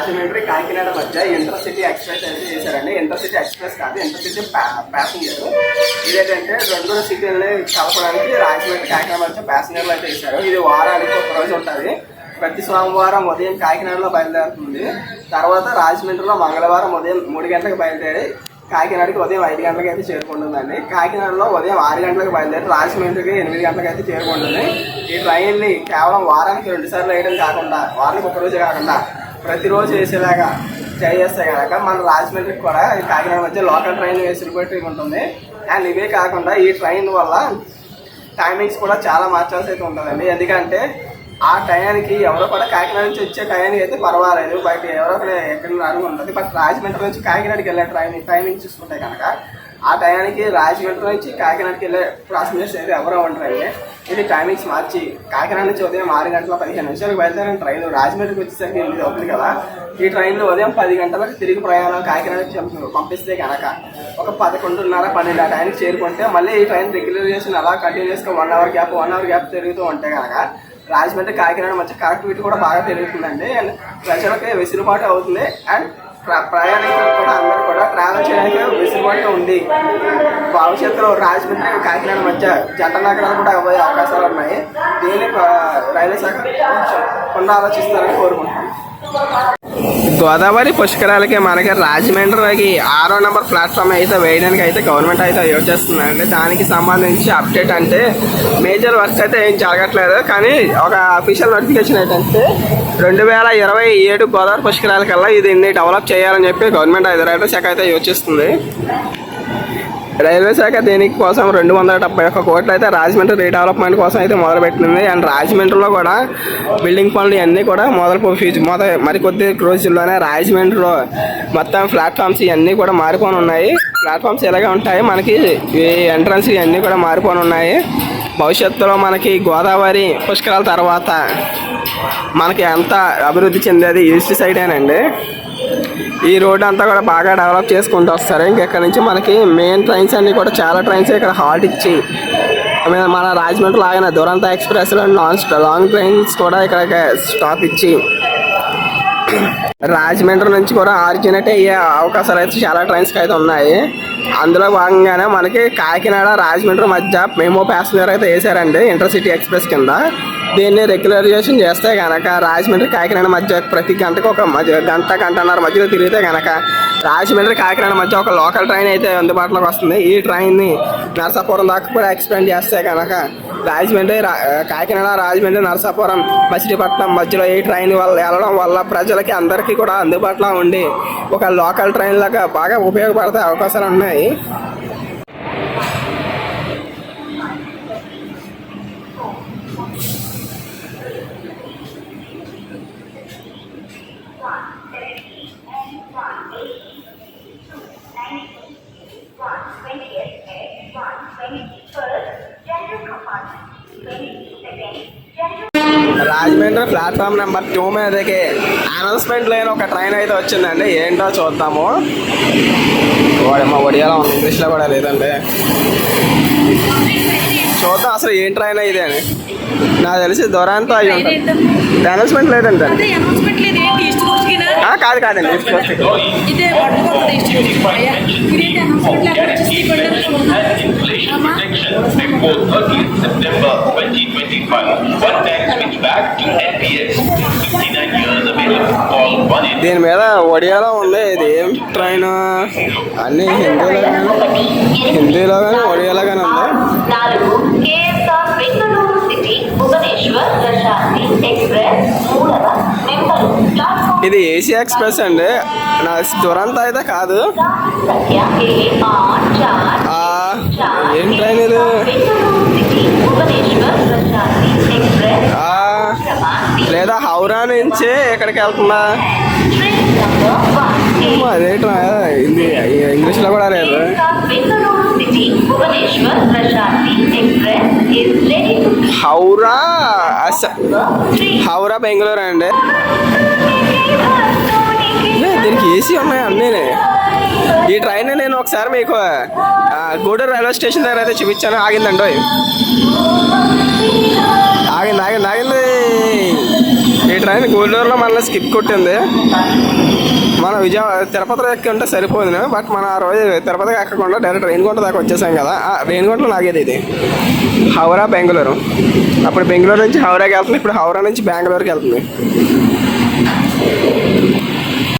రాజమండ్రి కాకినాడ మధ్య intercity express అయితే చేశారండి. ఇంటర్సిటీ ఎక్స్ప్రెస్ కాదు, ఇంటర్సిటీ ప్యాసింజర్. ఇదేంటంటే రెండు సిటీలని కలపడానికి రాజమండ్రి కాకినాడ మధ్య ప్యాసింజర్లు అయితే వేశారు. ఇది వారానికి ఒక రోజు ఉంటుంది. ప్రతి సోమవారం ఉదయం కాకినాడలో బయలుదేరుతుంది. తర్వాత రాజమండ్రిలో మంగళవారం ఉదయం 3 గంటలకు బయలుదేరి కాకినాడకి ఉదయం 5 గంటలకు అయితే చేరుకుంటుందండి. కాకినాడలో ఉదయం 6 గంటలకు బయలుదేరి రాజమండ్రికి 8 గంటలకు అయితే చేరుకుంటుంది. ఈ ట్రైన్ని కేవలం వారానికి 2 సార్లు వేయడం కాకుండా, వారానికి ఒక రోజు కాకుండా ప్రతిరోజు వేసేలాగా చేస్తే కనుక మన రాజమండ్రికి కూడా కాకినాడ మధ్య లోకల్ ట్రైన్ వెసులుబాటు ఉంటుంది. అండ్ ఇవే కాకుండా ఈ ట్రైన్ వల్ల టైమింగ్స్ కూడా చాలా మార్చాల్సి అయితే ఉంటుందండి. ఎందుకంటే ఆ టయానికి ఎవరో కూడా కాకినాడ నుంచి వచ్చే టయానికి అయితే పర్వాలేదు, బయట ఎవరో ఎక్కడ అడుగు ఉంటుంది. బట్ రాజమండ్రి నుంచి కాకినాడకి వెళ్ళే టైమింగ్ చూసుకుంటే కనుక ఆ టయానికి రాజమండ్రి నుంచి కాకినాడకి వెళ్ళే ప్యాసింజర్స్ అయితే ఎవరో ఉంటారండి. ఇది టైమింగ్స్ మార్చి కాకినాడ నుంచి ఉదయం 6 గంటల 15 నిమిషాలకు బయలుదేరిన ట్రైన్ రాజమండ్రికి వచ్చేసరికి 8 అవుతుంది కదా. ఈ ట్రైన్లో ఉదయం 10 గంటలకు తిరిగి ప్రయాణం కాకినాడకి పంపిస్తే కనుక ఒక 11:30, 12 ఆ టైంకి చేరుకుంటే మళ్ళీ ఈ ట్రైన్ రెగ్యులరైజేషన్ అలా కంటిన్యూస్గా 1 అవర్ గ్యాప్ తిరుగుతూ ఉంటే కనుక రాజమండ్రి కాకినాడ మధ్య కనెక్టివిటీ కూడా బాగా పెరుగుతుందండి. అండ్ ప్రజలకి వెసులుబాటు అవుతుంది. అండ్ ప్రయాణికులు కూడా అందరూ కూడా ట్రావెల్ చేయడానికి వెసులుబాటు ఉంది. భవిష్యత్తులో రాజమండ్రి కాకినాడ మధ్య జంట నగరాలు కూడా అవ్వే అవకాశాలు ఉన్నాయి. దీన్ని రైల్వే శాఖ కొంత ఆలోచిస్తారని కోరుకుంటున్నాను. గోదావరి పుష్కరాలకి మనకి రాజమండ్రికి 6వ నెంబర్ ప్లాట్ఫామ్ అయితే వేయడానికి అయితే గవర్నమెంట్ అయితే యోచిస్తుందండి. దానికి సంబంధించి అప్డేట్ అంటే మేజర్ వర్క్స్ అయితే ఏం జరగట్లేదు. కానీ ఒక అఫీషియల్ నోటిఫికేషన్ ఏంటంటే 2027 గోదావరి పుష్కరాలకల్లా ఇది డెవలప్ చేయాలని చెప్పి గవర్నమెంట్ రైల్వే శాఖ అయితే యోచిస్తుంది. రైల్వే శాఖ దీనికోసం 271 కోట్లు అయితే రాజమండ్రి రీడెవలప్మెంట్ కోసం అయితే మొదలుపెట్టింది. అండ్ రాజమండ్రిలో కూడా బిల్డింగ్ పనులు ఇవన్నీ కూడా మరికొద్ది రోజుల్లోనే రాజమండ్రిలో మొత్తం ప్లాట్ఫామ్స్ ఇవన్నీ కూడా మారిపోయి ఉన్నాయి. ప్లాట్ఫామ్స్ ఎలాగే ఉంటాయి, మనకి ఈ ఎంట్రన్స్ ఇవన్నీ కూడా మారిపోయి ఉన్నాయి. భవిష్యత్తులో మనకి గోదావరి పుష్కరాల తర్వాత మనకి ఎంత అభివృద్ధి చెందేది ఈస్ట్ సైడేనండి. ఈ రోడ్ అంతా కూడా బాగా డెవలప్ చేసుకుంటూ వస్తారు. ఇంకెక్కడి నుంచి మనకి మెయిన్ ట్రైన్స్ అన్నీ కూడా చాలా ట్రైన్స్ ఇక్కడ హాల్ట్ ఇచ్చి మన రాజమండ్రి లాగానే దురంత ఎక్స్ప్రెస్లో లాంగ్ ట్రైన్స్ కూడా ఇక్కడ స్టాప్ ఇచ్చి రాజమండ్రి నుంచి కూడా ఆరిజినేట్ అయ్యే అవకాశాలు అయితే చాలా ట్రైన్స్కి అయితే ఉన్నాయి. అందులో భాగంగానే మనకి కాకినాడ రాజమండ్రి మధ్య మెమో ప్యాసింజర్ అయితే వేసారండి ఇంటర్సిటీ ఎక్స్ప్రెస్ కింద. దీన్ని రెగ్యులరైజేషన్ చేస్తే కనుక రాజమండ్రి కాకినాడ మధ్య ప్రతి గంటకు ఒక గంటన్నర మధ్యలో తిరిగితే కనుక రాజమండ్రి కాకినాడ మధ్య ఒక లోకల్ ట్రైన్ అయితే అందుబాటులోకి వస్తుంది. ఈ ట్రైన్ని నరసాపురం దాకా కూడా ఎక్స్పెండ్ చేస్తే కనుక కాకినాడ రాజమండ్రి నరసాపురం మచిలీపట్నం మధ్యలో ఈ ట్రైన్ వెళ్ళడం వల్ల ప్రజలకి అందరికీ కూడా అందుబాటులో ఉండి ఒక లోకల్ ట్రైన్ లాగా బాగా ఉపయోగపడే అవకాశాలు ఉన్నాయి. రాజమండ్రి ప్లాట్ఫామ్ నెంబర్ 2 మీదకి అనౌన్స్మెంట్ లేని ఒక ట్రైన్ అయితే వచ్చిందండి. ఏంటో చూద్దాము. మా ఒడియాలో ఇంగ్లీష్లో కూడా లేదండి. చూద్దాం అసలు ఏం ట్రైన్ ఇదే అని. నాకు తెలిసి దొరంతో అయ్యి ఉంటుంది. అనౌన్స్మెంట్ లేదండి. కాదండి దీని మీద ఒడియాలో ఉంది. ఇది ఏం ట్రైన్ అన్ని హిందీలో కానీ ఒడియాలో కానీ ఉంది. ఇది ఏసీ ఎక్స్ప్రెస్ అండి. నా దురంత అయితే కాదు. ఏం ట్రైన్ ఇది? లేదా హౌరా నుంచి ఎక్కడికి వెళ్తుందా? అదే ట్రైన్ ఇంగ్లీష్లో కూడా లేదు. హౌరా బెంగళూరు అండి. దీనికి ఏసీ ఉన్నాయి అన్నీ. ఈ ట్రైన్ నేను ఒకసారి మీకు గూడూరు రైల్వే స్టేషన్ దగ్గర అయితే చూపించాను. ఆగిందండి. ఆగింది. ఈ ట్రైన్ గూడూరులో మళ్ళీ స్కిప్ కొట్టింది. తిరుపతిలో ఎక్కి ఉంటే సరిపోదును. బట్ మనం ఆ రోజు తిరుపతికి ఎక్కకుండా డైరెక్ట్ రేణిగుంట దాకా వచ్చేసాం కదా. రేణిగుంటలో లాగేది ఇది హౌరా బెంగళూరు. అప్పుడు బెంగళూరు నుంచి హౌరాకి వెళ్తుంది, ఇప్పుడు హౌరా నుంచి బెంగళూరుకి వెళ్తుంది.